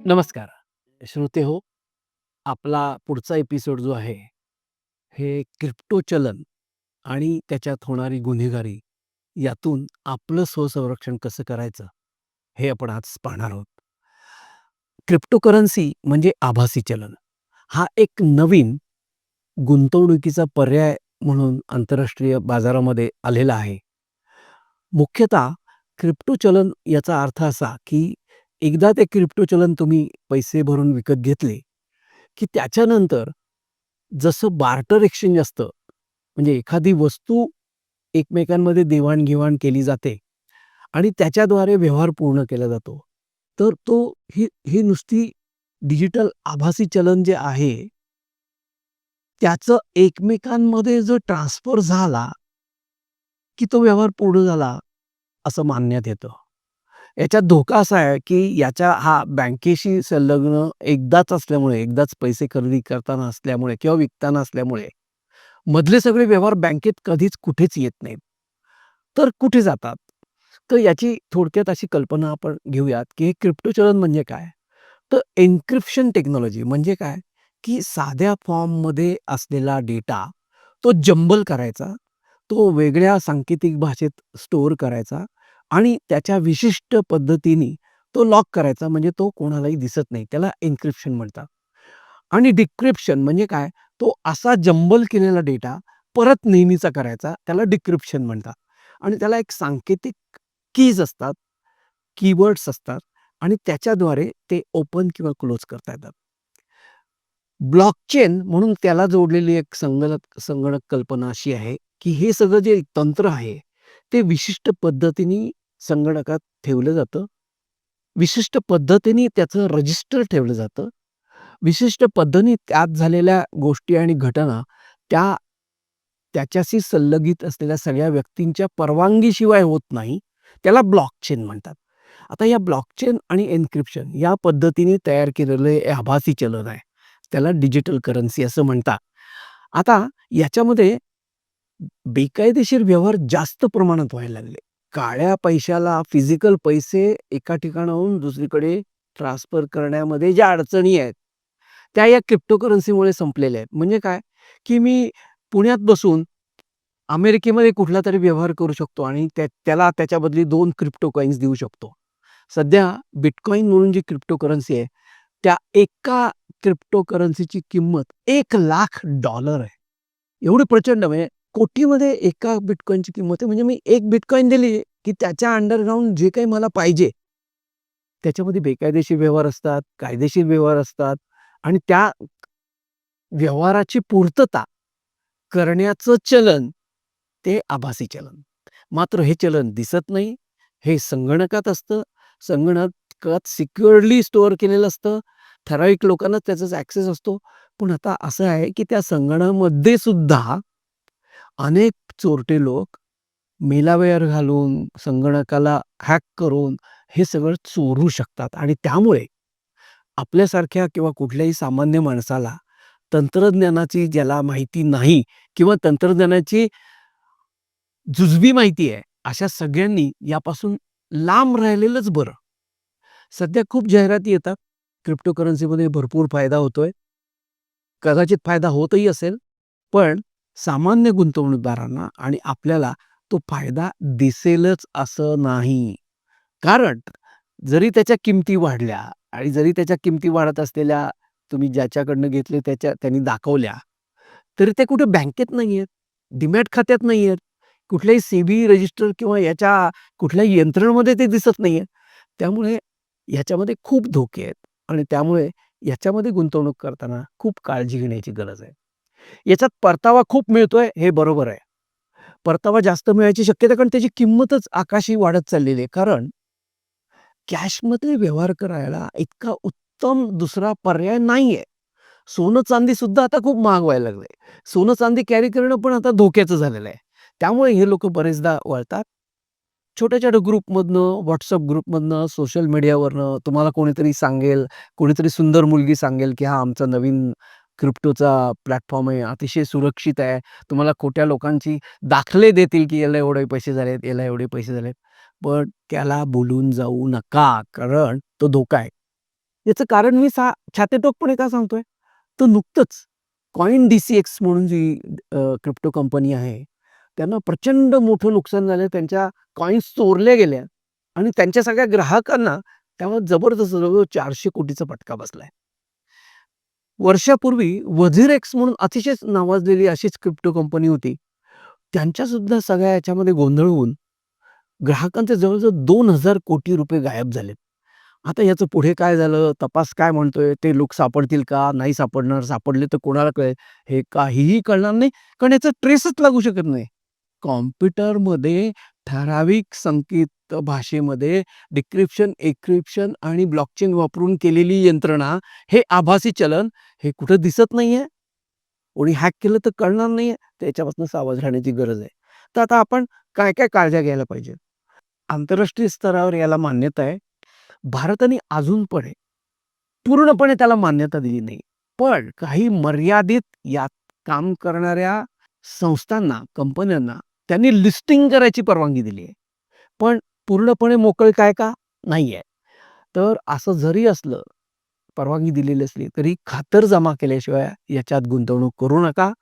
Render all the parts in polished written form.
नमस्कार. श्रोते हो, आपला पुढचा एपिसोड जो आहे, हे क्रिप्टो चलन आणि त्याच्यात होणारी गुन्हेगारी, यातून आपलं स्वसंरक्षण कसं करायचं, हे आपण आज पाहणार आहोत. क्रिप्टोकरन्सी म्हणजे आभासी चलन. हा एक नवीन गुंतवणुकीचा पर्याय म्हणून आंतरराष्ट्रीय बाजारामध्ये आलेला आहे. मुख्यतः क्रिप्टो चलन याचा अर्थ असा, की एकदा ते क्रिप्टो चलन तुम्ही पैसे भरून विकत घेतले, की त्याच्यानंतर जसं बार्टर एक्सचेंज असतं, म्हणजे एखादी वस्तू एकमेकांमध्ये देवाण-घेवाण केली जाते आणि त्याच्याद्वारे व्यवहार पूर्ण केला जातो. तर ही ही नुसती डिजिटल आभासी चलन जे आहे, त्याचं एकमेकांमध्ये जो ट्रान्सफर झाला, की तो व्यवहार पूर्ण झाला, असं मानण्यात येतं. याच्यात धोका असा आहे, की याचा हा बँकेशी संलग्न एकदाच असल्यामुळे, एकदाच पैसे खरेदी करताना असल्यामुळे किंवा विकताना असल्यामुळे, मधले सगळे व्यवहार बँकेत कधीच कुठेच येत नाहीत. तर कुठे जातात? तर याची थोडक्यात अशी कल्पना आपण घेऊयात, की हे क्रिप्टो चलन म्हणजे काय? तर एन्क्रिप्शन टेक्नॉलॉजी म्हणजे काय? की साध्या फॉर्ममध्ये असलेला डेटा तो जंबल करायचा, तो वेगळ्या सांकेतिक भाषेत स्टोअर करायचा आणि त्याच्या विशिष्ट पद्धतीने तो लॉक करायचा, म्हणजे तो कोणालाही दिसत नाही. त्याला एन्क्रिप्शन म्हणतात. आणि डिक्रिप्शन म्हणजे काय? तो असा जंबल केलेला डेटा परत नेहमीचा करायचा, त्याला डिक्रिप्शन म्हणतात. आणि त्याला एक सांकेतिक कीज असतात, कीवर्ड्स असतात आणि त्याच्याद्वारे ते ओपन किंवा क्लोज करता येतात. ब्लॉकचेन म्हणून त्याला जोडलेली एक संगणक कल्पना अशी आहे, की हे सगळं जे तंत्र आहे, ते विशिष्ट पद्धतीने संगणकात ठेवलं जातं. विशिष्ट पद्धतीने त्याचं रजिस्टर ठेवलं जातं. विशिष्ट पद्धतीने त्यात झालेल्या गोष्टी आणि घटना त्या त्याच्याशी संलगित असलेल्या सगळ्या व्यक्तींच्या परवानगीशिवाय होत नाही. त्याला ब्लॉकचेन म्हणतात. आता या ब्लॉकचेन आणि एन्क्रिप्शन या पद्धतीने तयार केलेलं हे आभासी चलन आहे. त्याला डिजिटल करन्सी असं म्हणतात. आता याच्यामध्ये बेकायदेशीर व्यवहार जास्त प्रमाणात व्हायला लागले. काळ्या पैशाला फिजिकल पैसे एका ठिकाणाहून दुसरीकडे ट्रान्सफर करण्यामध्ये ज्या अडचणी आहेत, त्या या क्रिप्टोकरन्सीमुळे संपलेल्या आहेत. म्हणजे काय, की मी पुण्यात बसून अमेरिकेमध्ये कुठलातरी व्यवहार करू शकतो आणि त्याला त्याच्या बदली 2 क्रिप्टो कॉइन्स देऊ शकतो. सध्या बिटकॉइन म्हणून जी क्रिप्टोकरन्सी आहे, त्या एका क्रिप्टोकरन्सीची किंमत $1,00,000 आहे. एवढी प्रचंड म्हणजे कोटीमध्ये एका बिटकॉइनची किंमत आहे. म्हणजे मी एक बिटकॉइन दिली, की त्याच्या अंडरग्राउंड जे काही मला पाहिजे, त्याच्यामध्ये बेकायदेशीर व्यवहार असतात, कायदेशीर व्यवहार असतात आणि त्या व्यवहाराची पूर्तता करण्याचं चलन, ते आभासी चलन. मात्र हे चलन दिसत नाही. हे संगणकात असतं. संगणकात सिक्युअरली स्टोअर केलेलं असतं. ठराविक लोकांनाच त्याचाच ॲक्सेस असतो. पण आता असं आहे, की त्या संगणकामध्ये सुद्धा अनेक चोरटे लोक मेलावेअर घालून, संगणकाला हॅक करून हे सगळं चोरू शकतात आणि त्यामुळे आपल्यासारख्या किंवा कुठल्याही सामान्य माणसाला तंत्रज्ञानाची ज्याला माहिती नाही किंवा तंत्रज्ञानाची जुजबी माहिती आहे, अशा सगळ्यांनी यापासून लांब राहिलेलंच बरं. सध्या खूप जाहिराती येतात. क्रिप्टोकरन्सीमध्ये भरपूर फायदा होतोय. कदाचित फायदा होतही असेल, पण सामान्य गुंतवणूकदारांना आणि आपल्याला तो फायदा दिसेलच असं नाही. कारण जरी त्याच्या किमती वाढल्या आणि जरी त्याच्या किमती वाढत असलेल्या तुम्ही ज्याच्याकडनं घेतले त्यांनी दाखवल्या, तरी ते कुठे बँकेत नाहीयेत, डीमॅट खात्यात नाहीयेत, कुठल्याही सेबी रजिस्टर किंवा याच्या कुठल्याही यंत्रणेमध्ये ते दिसत नाहीये. त्यामुळे ह्याच्यामध्ये खूप धोके आहेत आणि त्यामुळे याच्यामध्ये गुंतवणूक करताना खूप काळजी घेण्याची गरज आहे. याच्यात परतावा खूप मिळतोय हे बरोबर आहे. परतावा जास्त मिळायची शक्यता कारण त्याची किंमतच आकाशी वाढत चाललेली आहे. कारण कॅशमध्ये व्यवहार करायला इतका उत्तम दुसरा पर्याय नाहीये. सोनं-चांदी सुद्धा आता खूप महाग व्हायला लागलंय. सोनं-चांदी कॅरी करणं पण आता धोक्याचं झालेलं आहे. त्यामुळे हे लोकं बरेचदा वळतात. छोट्या-छोट्या ग्रुपमधनं, WhatsApp ग्रुपमधनं, सोशल मीडियावरनं तुम्हाला कोणीतरी सांगेल, कोणीतरी सुंदर मुलगी सांगेल, की हा आमचा नवीन क्रिप्टोचा प्लॅटफॉर्म आहे, अतिशय सुरक्षित आहे. तुम्हाला खोट्या लोकांची दाखले देतील, की याला एवढे पैसे झालेत, याला एवढे पैसे झालेत. पण त्याला बोलून जाऊ नका, कारण तो धोका आहे. याचं कारण मी छातीठोकपणे का सांगतोय? तर नुकतंच CoinDCX म्हणून जी क्रिप्टो कंपनी आहे, त्यांना प्रचंड मोठं नुकसान झालं. त्यांच्या कॉइन्स चोरल्या गेल्या आणि त्यांच्या सगळ्या ग्राहकांना त्यामुळे जबरदस्त जवळ 400 कोटीचा फटका बसलाय. वर्षापूर्वी WazirX म्हणून अतिशय नावाजलेली अशीच क्रिप्टो कंपनी होती. त्यांच्यासुद्धा सगळ्या याच्यामध्ये गोंधळ होऊन ग्राहकांचे जवळ-जवळ ₹2000 कोटी गायब झालेत. आता याचं पुढे काय झालं, तपास काय म्हणतोय, ते लोक सापडतील का? नाही सापडणार, सापडले तर कोणाला कळेल? हे काहीही कळणार नाही, कारण याचा ट्रेसच लागू शकत नाही. कॉम्प्युटरमध्ये ठराविक संकेत भाषेमध्ये डिक्रिप्शन, एन्क्रिप्शन आणि ब्लॉकचेन वापरून केलेली यंत्रणा, हे आभासी चलन हे कुठं दिसत नाहीये. कोणी हॅक केलं तर कळणार नाहीये. त्याच्यापासून सावध राहण्याची गरज आहे. तर आता आपण काय-काय काळज्या घ्यायला पाहिजे? आंतरराष्ट्रीय स्तरावर याला मान्यता आहे. भारताने अजूनपर्यंत पूर्णपणे त्याला मान्यता दिली नाही. पण काही मर्यादित यात काम करणाऱ्या संस्थांना, कंपन्यांना त्यांनी लिस्टिंग करायची परवानगी दिली आहे. पण पूर्णपणे मोकळीक आहे का? नाहीये. तर असं जरी असलं, परवानगी दिलेली असली, तरी खातरजमा केल्याशिवाय याच्यात गुंतवणूक करू नका.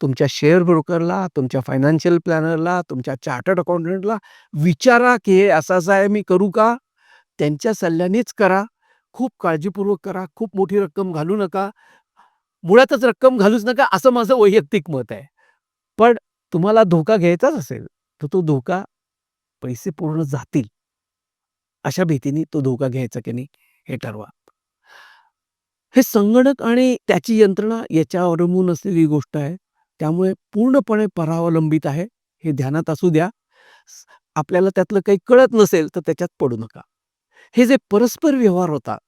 तुमच्या शेअर ब्रोकरला, तुमच्या फायनान्शियल प्लॅनरला, तुमच्या चार्टर्ड अकाउंटंटला विचारा, की हे असं-असं आहे, मी करू का? त्यांच्या सल्ल्यानेच करा. खूप काळजीपूर्वक करा. खूप मोठी रक्कम घालू नका. मुळातच रक्कम घालूच नका, असं माझं वैयक्तिक मत आहे. पण तुम्हाला धोका घ्यायचाच असेल, तर तो धोका पैसे पूर्ण जातील, अशा भीतीने तो धोका घ्यायचा की नाही हे ठरवा. हे संगणक आणि त्याची यंत्रणा याच्यावर अवलंबून असलेली गोष्ट आहे. त्यामुळे पूर्णपणे परावलंबित आहे, हे ध्यानात असू द्या. आपल्याला त्यातलं काही कळत नसेल, तर त्याच्यात पडू नका. हे जे परस्पर व्यवहार होतात,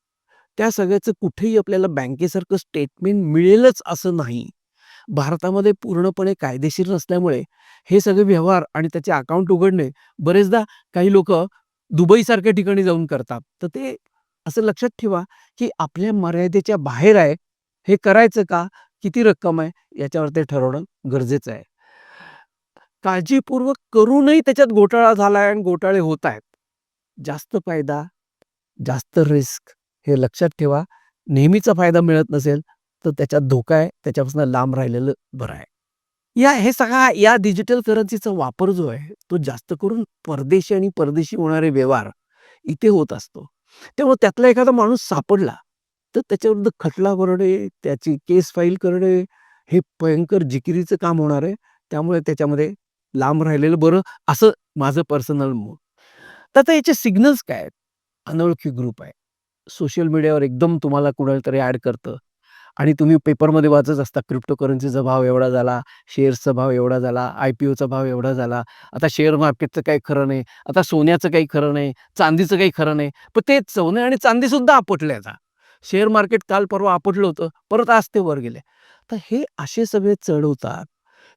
त्या सगळ्याचं कुठेही आपल्याला बँकेसारखं स्टेटमेंट मिळेलच असं नाही. भारतामध्ये पूर्णपणे कायदेशीर नसल्यामुळे हे सगळे व्यवहार आणि त्याचे अकाउंट उघडणे बरेचदा काही लोकं दुबईसारख्या ठिकाणी जाऊन करतात. तर ते असं लक्षात ठेवा, की आपल्या मर्यादेच्या बाहेर आहे. हे करायचं का? किती रक्कम आहे? याच्यावर ते ठरवणं गरजेचं आहे. काळजीपूर्वक करूनही त्याच्यात घोटाळा झालाय आणि घोटाळे होतायत. जास्त फायदा, जास्त रिस्क हे लक्षात ठेवा. नेहमीचा फायदा मिळत नसेल, तर त्याच्यात धोका आहे. त्याच्यापासून लांब राहिलेलं बरं आहे. हे सगळा या डिजिटल करन्सीचा वापर जो आहे, तो जास्त करून परदेशी आणि परदेशी होणारे व्यवहार इथे होत असतो. त्यामुळे त्यातला एखादा माणूस सापडला, तर त्याच्याविरुद्ध खटला भरणे, त्याची केस फाईल करणे, हे भयंकर जिकिरीचं काम होणार आहे. त्यामुळे त्याच्यामध्ये लांब राहिलेलं बरं, असं माझं पर्सनल मत. तर आता याचे सिग्नल्स काय आहेत? अनोळखी ग्रुप आहे. सोशल मीडियावर एकदम तुम्हाला कुणाला तरी ॲड करतं आणि तुम्ही पेपरमध्ये वाचत असता क्रिप्टोकरन्सीचा भाव एवढा झाला, शेअर्सचा भाव एवढा झाला, IPOचा भाव एवढा झाला. आता शेअर मार्केटचं काही खरं नाही. आता सोन्याचं काही खरं नाही, चांदीचं काही खरं नाही. पण ते सोनं आणि चांदीसुद्धा आपटले आता. शेअर मार्केट काल परवा आपटलं होतं, परत आज ते वर गेले. तर हे असे सगळे चढ-उतार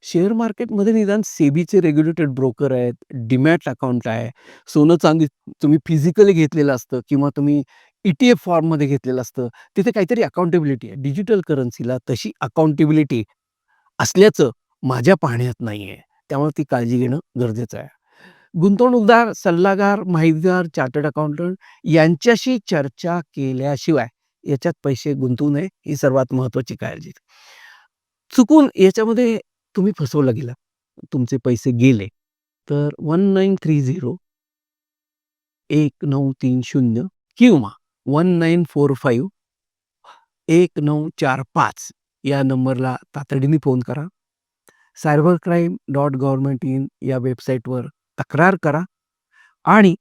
शेअर मार्केटमध्ये निदान सेबीचे रेग्युलेटेड ब्रोकर आहेत, डीमॅट अकाउंट आहे, सोनं-चांदी तुम्ही फिजिकली घेतलेलं असतं किंवा तुम्ही ETF फॉर्ममध्ये घेतलेलं असतं. तिथे काहीतरी अकाउंटेबिलिटी आहे. डिजिटल करन्सीला तशी अकाउंटेबिलिटी असल्याचं माझ्या पाहण्यात नाहीये. त्यामुळे ती काळजी घेणं गरजेचं आहे. गुंतवणूकदार, सल्लागार, माहितगार, चार्टर्ड अकाउंटंट यांच्याशी चर्चा केल्याशिवाय याच्यात पैसे गुंतवू नये, ही सर्वात महत्त्वाची काळजी. चुकून याच्यामध्ये तुम्ही फसवला गेला, तुमचे पैसे गेले, तर 1930 1930 किंवा 1945 1945 या नंबरला तातडीने फोन करा. cybercrime.government.in या वेबसाईटवर तक्रार करा आणि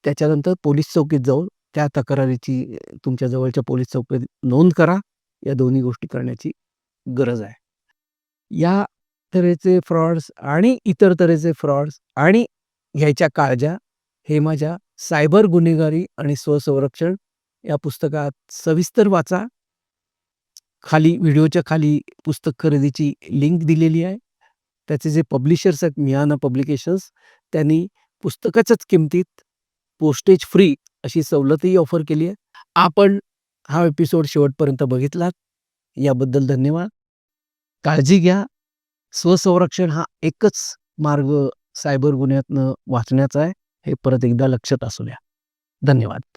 त्याच्यानंतर पोलीस चौकीत जाऊन त्या तक्रारीची तुमच्या जवळच्या पोलीस चौकीत नोंद करा. या दोन्ही गोष्टी करण्याची गरज आहे. या तऱ्हेचे फ्रॉड्स आणि इतर तऱ्हेचे फ्रॉड्स आणि घ्यायच्या काळज्या हे माझ्या सायबर गुन्हेगारी आणि स्वसंरक्षण या पुस्तकात सविस्तर वाचा. खाली व्हिडिओच्या खाली पुस्तक खरेदीची लिंक दिलेली आहे. त्याचे जे पब्लिशर्स आहेत मियाना पब्लिकेशन्स त्यांनी पुस्तकाच्याच किमतीत पोस्टेज फ्री अशी सवलतही ऑफर केली आहे. आपण हा एपिसोड शेवटपर्यंत बघितलात याबद्दल धन्यवाद. काळजी घ्या. स्वसंरक्षण हा एकच मार्ग सायबर गुन्ह्यातनं वाचण्याचा आहे. हे परत एकदा लक्षात असू द्या. धन्यवाद.